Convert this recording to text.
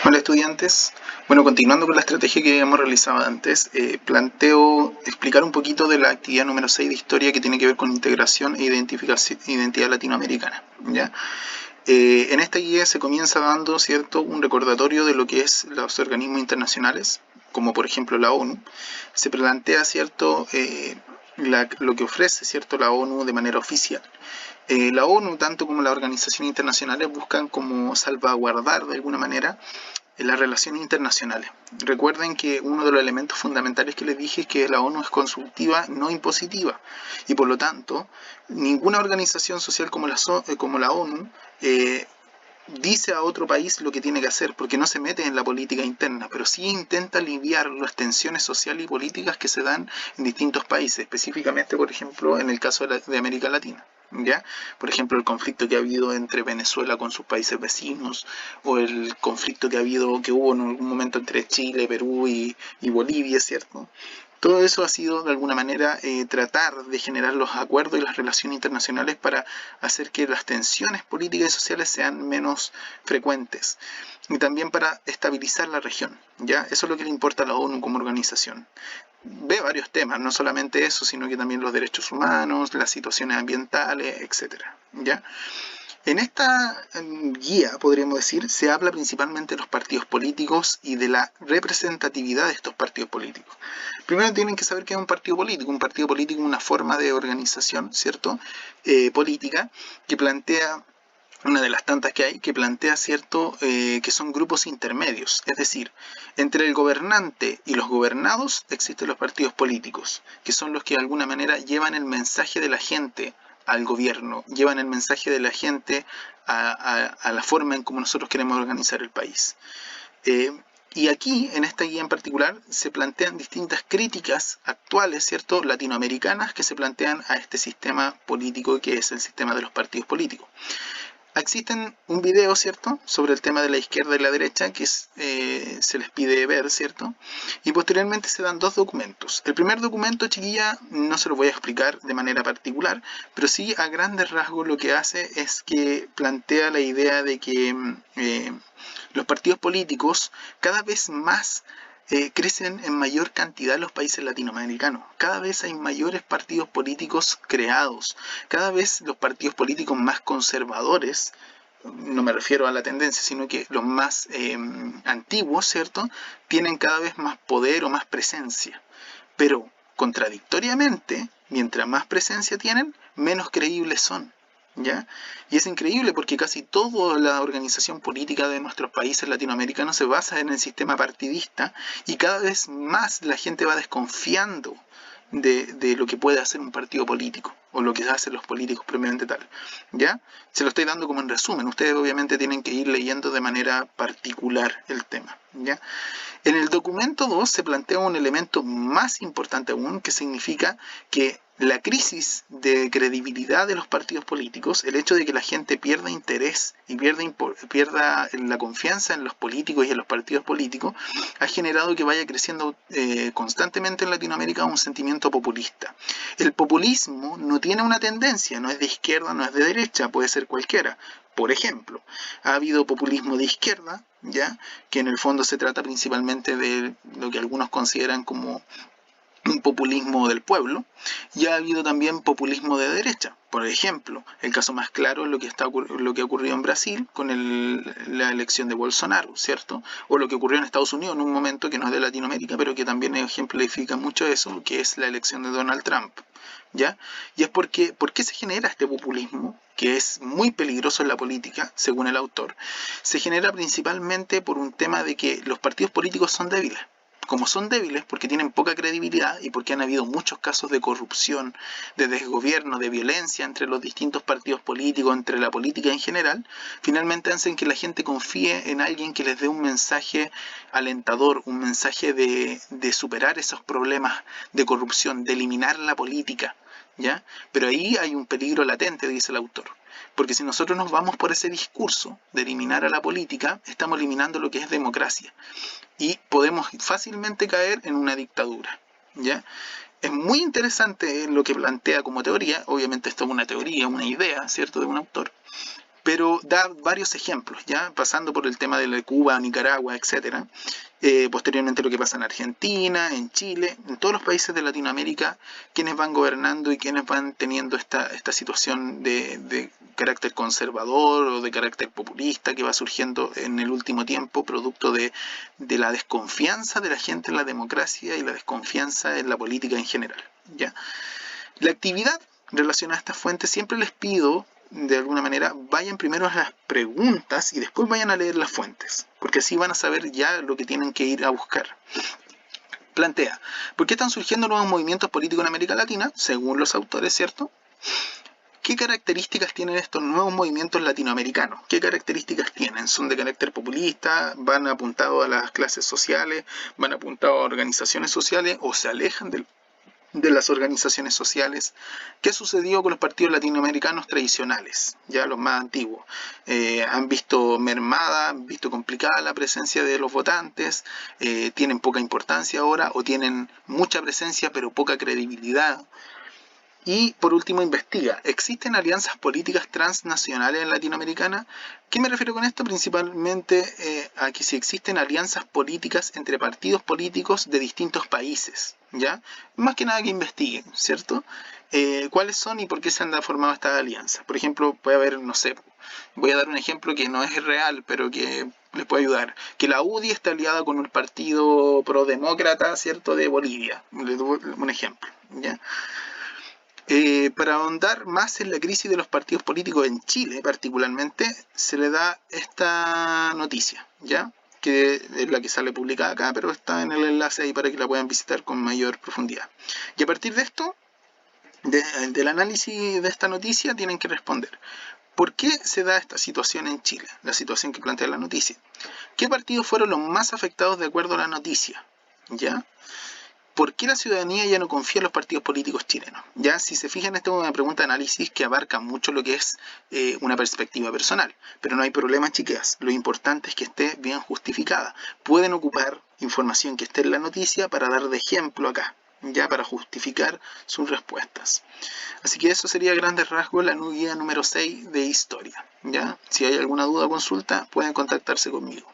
Hola estudiantes. Bueno, continuando con la estrategia que hemos realizado antes, planteo explicar un poquito de la actividad número 6 de historia que tiene que ver con integración e identidad latinoamericana. ¿Ya? En esta guía se comienza dando, ¿cierto?, un recordatorio de lo que es los organismos internacionales, como por ejemplo la ONU. Se plantea, ¿cierto?, lo que ofrece, ¿cierto?, la ONU de manera oficial. La ONU, tanto como las organizaciones internacionales, buscan como salvaguardar de alguna manera en las relaciones internacionales. Recuerden que uno de los elementos fundamentales que les dije es que la ONU es consultiva, no impositiva, y por lo tanto, ninguna organización social como la ONU dice a otro país lo que tiene que hacer, porque no se mete en la política interna, pero sí intenta aliviar las tensiones sociales y políticas que se dan en distintos países, específicamente, por ejemplo, en el caso de América Latina. ¿Ya? Por ejemplo, el conflicto que ha habido entre Venezuela con sus países vecinos, o el conflicto que hubo en algún momento entre Chile, Perú y Bolivia, ¿cierto? Todo eso ha sido de alguna manera tratar de generar los acuerdos y las relaciones internacionales para hacer que las tensiones políticas y sociales sean menos frecuentes y también para estabilizar la región. ¿Ya? Eso es lo que le importa a la ONU como organización. Ve varios temas, no solamente eso, sino que también los derechos humanos, las situaciones ambientales, etcétera. ¿Ya? En esta guía, podríamos decir, se habla principalmente de los partidos políticos y de la representatividad de estos partidos políticos. Primero tienen que saber qué es un partido político. Un partido político es una forma de organización, ¿cierto? Política, que plantea una de las tantas que hay, que plantea cierto que son grupos intermedios, es decir, entre el gobernante y los gobernados existen los partidos políticos, que son los que de alguna manera llevan el mensaje de la gente al gobierno, llevan el mensaje de la gente a la forma en como nosotros queremos organizar el país. Y aquí, en esta guía en particular, se plantean distintas críticas actuales, ¿cierto?, latinoamericanas, que se plantean a este sistema político que es el sistema de los partidos políticos. Existen un video, ¿cierto?, sobre el tema de la izquierda y la derecha que se les pide ver, ¿cierto? Y posteriormente se dan dos documentos. El primer documento, chiquilla, no se lo voy a explicar de manera particular, pero sí a grandes rasgos lo que hace es que plantea la idea de que los partidos políticos cada vez más crecen en mayor cantidad en los países latinoamericanos. Cada vez hay mayores partidos políticos creados. Cada vez los partidos políticos más conservadores, no me refiero a la tendencia, sino que los más antiguos, ¿cierto?, tienen cada vez más poder o más presencia. Pero, contradictoriamente, mientras más presencia tienen, menos creíbles son. ¿Ya? Y es increíble porque casi toda la organización política de nuestros países latinoamericanos se basa en el sistema partidista y cada vez más la gente va desconfiando de lo que puede hacer un partido político o lo que hacen los políticos propiamente tal. ¿Ya? Se lo estoy dando como en resumen. Ustedes obviamente tienen que ir leyendo de manera particular el tema. ¿Ya? En el documento 2 se plantea un elemento más importante aún, que significa que la crisis de credibilidad de los partidos políticos, el hecho de que la gente pierda interés y pierda la confianza en los políticos y en los partidos políticos, ha generado que vaya creciendo constantemente en Latinoamérica un sentimiento populista. El populismo no tiene una tendencia, no es de izquierda, no es de derecha, puede ser cualquiera. Por ejemplo, ha habido populismo de izquierda, ¿ya?, que en el fondo se trata principalmente de lo que algunos consideran como un populismo del pueblo, y ha habido también populismo de derecha. Por ejemplo, el caso más claro es lo que ha ocurrido en Brasil con la elección de Bolsonaro, ¿cierto? O lo que ocurrió en Estados Unidos en un momento que no es de Latinoamérica, pero que también ejemplifica mucho eso, que es la elección de Donald Trump. ¿Ya? Y es ¿por qué se genera este populismo? Que es muy peligroso en la política, según el autor. Se genera principalmente por un tema de que los partidos políticos son débiles. Como son débiles porque tienen poca credibilidad y porque han habido muchos casos de corrupción, de desgobierno, de violencia entre los distintos partidos políticos, entre la política en general, finalmente hacen que la gente confíe en alguien que les dé un mensaje alentador, un mensaje de superar esos problemas de corrupción, de eliminar la política, ¿ya? Pero ahí hay un peligro latente, dice el autor. Porque si nosotros nos vamos por ese discurso de eliminar a la política, estamos eliminando lo que es democracia. Y podemos fácilmente caer en una dictadura, ¿ya? Es muy interesante lo que plantea como teoría. Obviamente esto es una teoría, una idea, ¿cierto?, de un autor. pero da varios ejemplos, ya pasando por el tema de Cuba, Nicaragua, etcétera. Posteriormente lo que pasa en Argentina, en Chile, en todos los países de Latinoamérica, quienes van gobernando y quienes van teniendo esta situación de carácter conservador o de carácter populista que va surgiendo en el último tiempo, producto de la desconfianza de la gente en la democracia y la desconfianza en la política en general, ¿ya? La actividad relacionada a estas fuentes siempre les pido, de alguna manera, vayan primero a las preguntas y después vayan a leer las fuentes, porque así van a saber ya lo que tienen que ir a buscar. Plantea, ¿por qué están surgiendo nuevos movimientos políticos en América Latina? Según los autores, ¿cierto? ¿Qué características tienen estos nuevos movimientos latinoamericanos? ¿Qué características tienen? ¿Son de carácter populista? ¿Van apuntados a las clases sociales? ¿Van apuntados a organizaciones sociales? ¿O se alejan de las organizaciones sociales? ¿Qué sucedió con los partidos latinoamericanos tradicionales, ya los más antiguos? ¿Han visto mermada, han visto complicada la presencia de los votantes? ¿Tienen poca importancia ahora o tienen mucha presencia pero poca credibilidad? Y por último, investiga, ¿existen alianzas políticas transnacionales en Latinoamericana? ¿Qué me refiero con esto? Principalmente a que si existen alianzas políticas entre partidos políticos de distintos países, ¿ya? Más que nada que investiguen, ¿cierto? ¿Cuáles son y por qué se han formado estas alianzas? Por ejemplo, puede haber, no sé, voy a dar un ejemplo que no es real, pero que les puede ayudar. Que la UDI está aliada con el partido prodemócrata, ¿cierto?, de Bolivia. Les doy un ejemplo, ¿ya? Para ahondar más en la crisis de los partidos políticos en Chile, particularmente, se le da esta noticia, ¿ya? Que es la que sale publicada acá, pero está en el enlace ahí para que la puedan visitar con mayor profundidad. Y a partir de esto, del análisis de esta noticia, tienen que responder. ¿Por qué se da esta situación en Chile? La situación que plantea la noticia. ¿Qué partidos fueron los más afectados de acuerdo a la noticia? ¿Ya? ¿Por qué la ciudadanía ya no confía en los partidos políticos chilenos? Ya, si se fijan, esta es una pregunta de análisis que abarca mucho lo que es una perspectiva personal. Pero no hay problema, chiqueas. Lo importante es que esté bien justificada. Pueden ocupar información que esté en la noticia para dar de ejemplo acá, ya para justificar sus respuestas. Así que eso sería a grandes rasgos la guía número 6 de historia. ¿Ya? Si hay alguna duda o consulta, pueden contactarse conmigo.